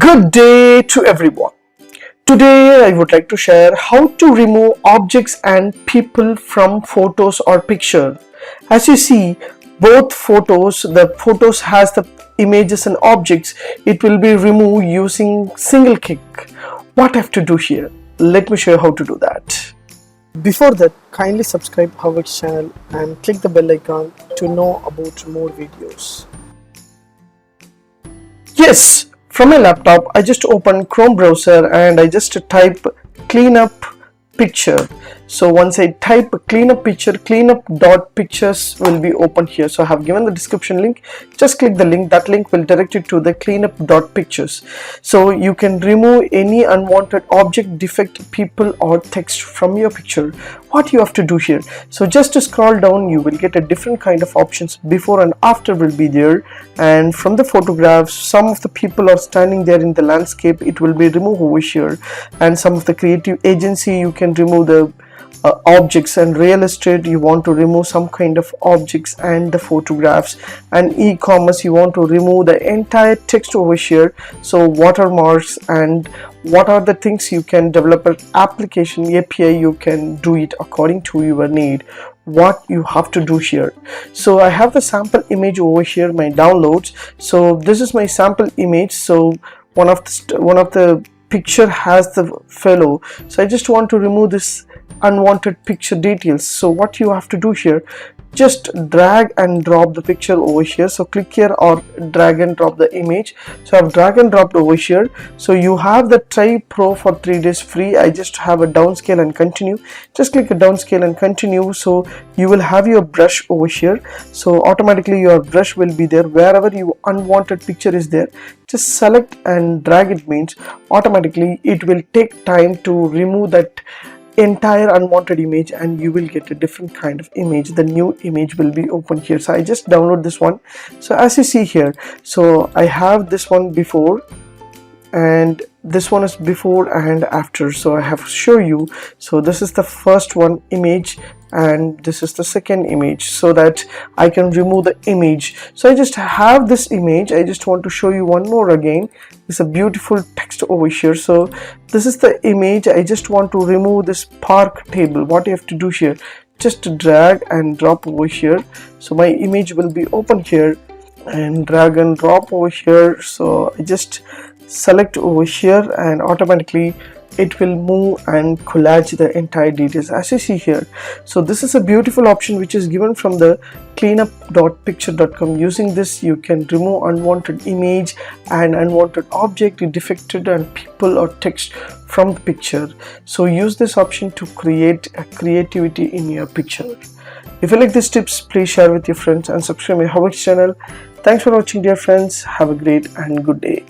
Good day to everyone. Today I would like to share how to remove objects and people from photos or picture. As you see, both photos, the photos has the images and objects. It will be removed using single click. What I have to do here? Let me show you how to do that. Before that, kindly subscribe HowXT channel and click the bell icon to know about more videos. Yes, from my laptop I just open Chrome browser and I just type cleanup picture. So once I type cleanup picture, cleanup.pictures will be open here. So I have given the description link. Just click the link. That link will direct you to the cleanup.pictures. So you can remove any unwanted object, defect, people or text from your picture. What you have to do here? So just to scroll down, you will get a different kind of options. Before and after will be there, and from the photographs, some of the people are standing there in the landscape. It will be removed over here, and some of the creative agency you can remove the objects, and real estate you want to remove some kind of objects and the photographs, and e-commerce you want to remove the entire text over here. So watermarks and what are the things you can develop an application API, you can do it according to your need. What you have to do here, so I have the sample image over here, my downloads. So this is my sample image. So one of the picture has the fellow, so I just want to remove this unwanted picture details. So what you have to do here, just drag and drop the picture over here. So click here or drag and drop the image. So I've drag and dropped over here. So you have the Try Pro for 3 days free. I just have a downscale and continue. Just click a downscale and continue. So you will have your brush over here. So automatically your brush will be there. Wherever your unwanted picture is there, just select and drag it, means automatically it will take time to remove that entire unwanted image and you will get a different kind of image. The new image will be open here. So I just download this one. So as you see here, so I have this one before and this one is before and after. So I have show you. So this is the first one image and this is the second image, so that I can remove the image. So I just have this image. I just want to show you one more again. It's a beautiful text over here. So this is the image. I just want to remove this park table. What you have to do here, just drag and drop over here. So my image will be open here, and drag and drop over here. So I just select over here and automatically it will move and collage the entire details as you see here. So this is a beautiful option which is given from the cleanup.picture.com. using this you can remove unwanted image and unwanted object, defected and people or text from the picture. So use this option to create a creativity in your picture. If you like these tips, please share with your friends and subscribe my HowXT channel. Thanks for watching, dear friends. Have a great and good day.